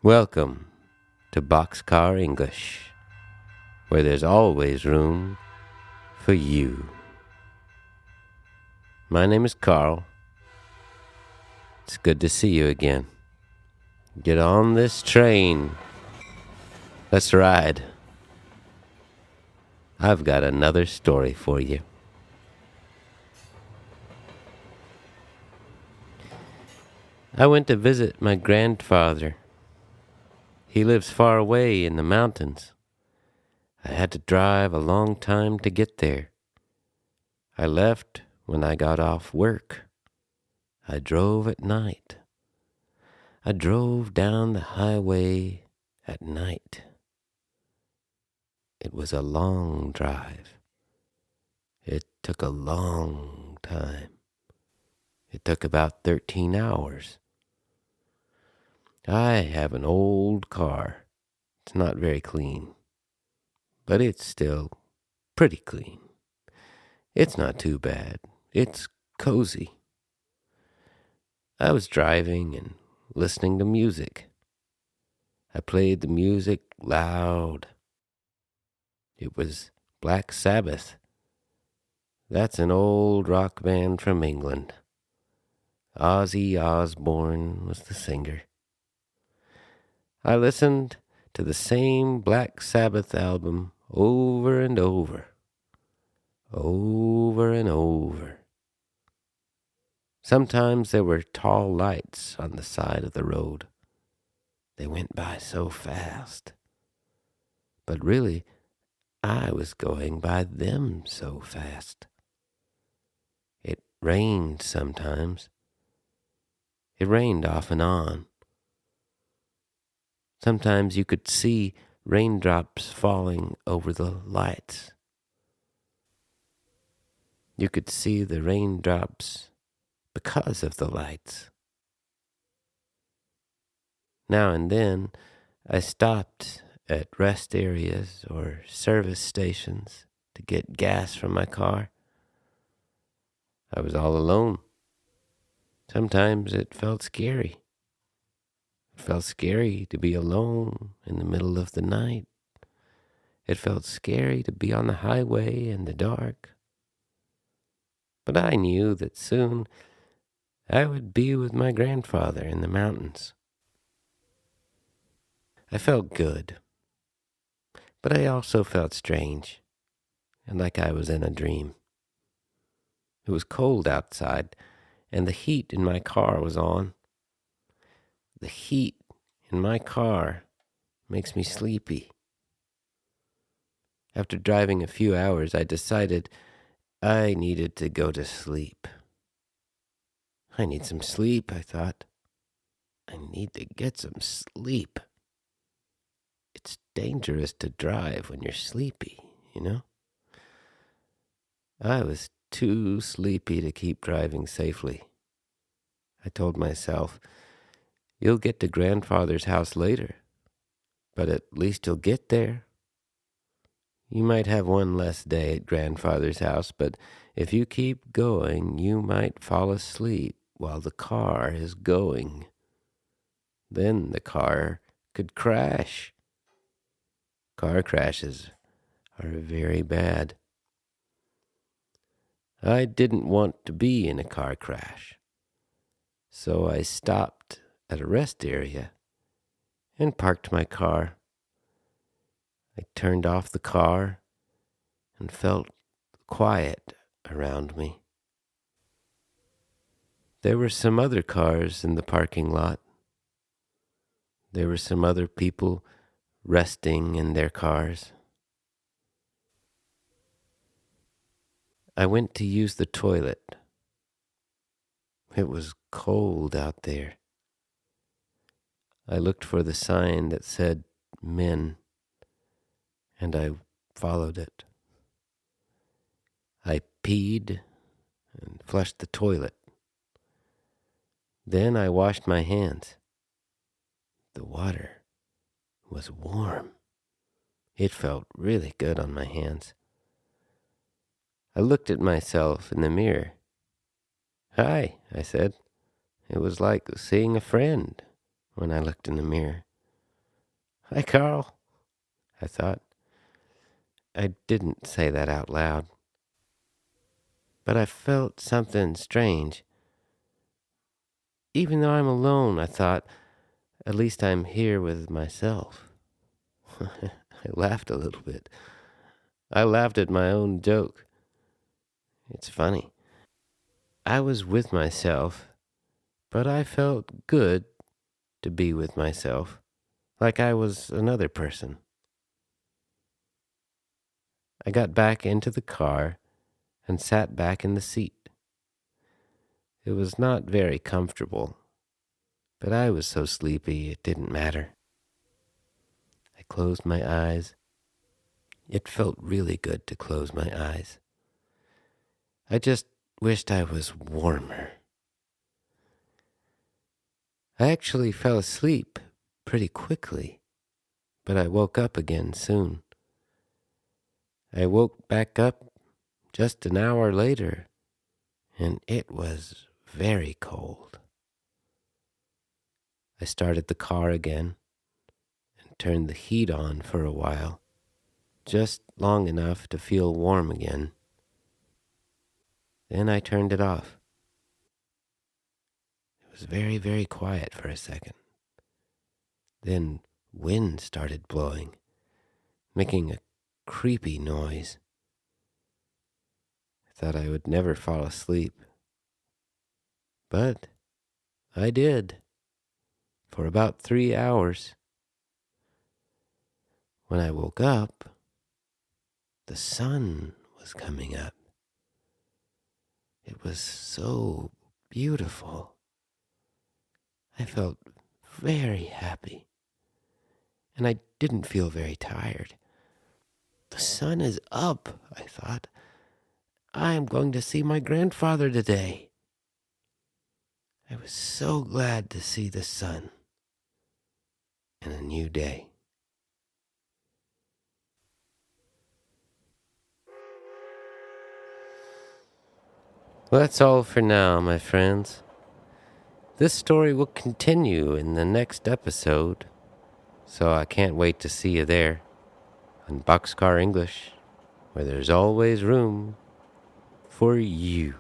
Welcome to Boxcar English, where there's always room for you. My name is Carl. It's good to see you again. Get on this train. Let's ride. I've got another story for you. I went to visit my grandfather. He lives far away in the mountains. I had to drive a long time to get there. I left when I got off work. I drove at night. I drove down the highway at night. It was a long drive. It took a long time. It took about 13 hours. I have an old car. It's not very clean, but it's still pretty clean. It's not too bad. It's cozy. I was driving and listening to music. I played the music loud. It was Black Sabbath. That's an old rock band from England. Ozzy Osbourne was the singer. I listened to the same Black Sabbath album over and over and over. Sometimes there were tall lights on the side of the road. They went by so fast. But really, I was going by them so fast. It rained sometimes. It rained off and on. Sometimes you could see raindrops falling over the lights. You could see the raindrops because of the lights. Now and then, I stopped at rest areas or service stations to get gas from my car. I was all alone. Sometimes it felt scary. It felt scary to be alone in the middle of the night. It felt scary to be on the highway in the dark. But I knew that soon I would be with my grandfather in the mountains. I felt good, but I also felt strange and like I was in a dream. It was cold outside, and the heat in my car was on. The heat in my car makes me sleepy. After driving a few hours, I decided I needed to go to sleep. I need some sleep, I thought. I need to get some sleep. It's dangerous to drive when you're sleepy, you know? I was too sleepy to keep driving safely. I told myself, you'll get to grandfather's house later, but at least you'll get there. You might have one less day at grandfather's house, but if you keep going, you might fall asleep while the car is going. Then the car could crash. Car crashes are very bad. I didn't want to be in a car crash, so I stopped at a rest area and parked my car. I turned off the car and felt quiet around me. There were some other cars in the parking lot. There were some other people resting in their cars. I went to use the toilet. It was cold out there. I looked for the sign that said men, and I followed it. I peed and flushed the toilet. Then I washed my hands. The water was warm. It felt really good on my hands. I looked at myself in the mirror. "Hi," I said. It was like seeing a friend when I looked in the mirror. "Hi, Carl," I thought. I didn't say that out loud, but I felt something strange. Even though I'm alone, I thought, at least I'm here with myself. I laughed a little bit. I laughed at my own joke. It's funny. I was with myself, but I felt good to be with myself, like I was another person. I got back into the car and sat back in the seat. It was not very comfortable, but I was so sleepy it didn't matter. I closed my eyes. It felt really good to close my eyes. I just wished I was warmer. I actually fell asleep pretty quickly, but I woke up again soon. I woke back up just an hour later, and it was very cold. I started the car again and turned the heat on for a while, just long enough to feel warm again. Then I turned it off. It was very, very quiet for a second. Then wind started blowing, making a creepy noise. I thought I would never fall asleep. But I did, for about 3 hours. When I woke up, the sun was coming up. It was so beautiful. I felt very happy, and I didn't feel very tired. The sun is up, I thought. I am going to see my grandfather today. I was so glad to see the sun and a new day. Well, that's all for now, my friends. This story will continue in the next episode, so I can't wait to see you there on Boxcar English, where there's always room for you.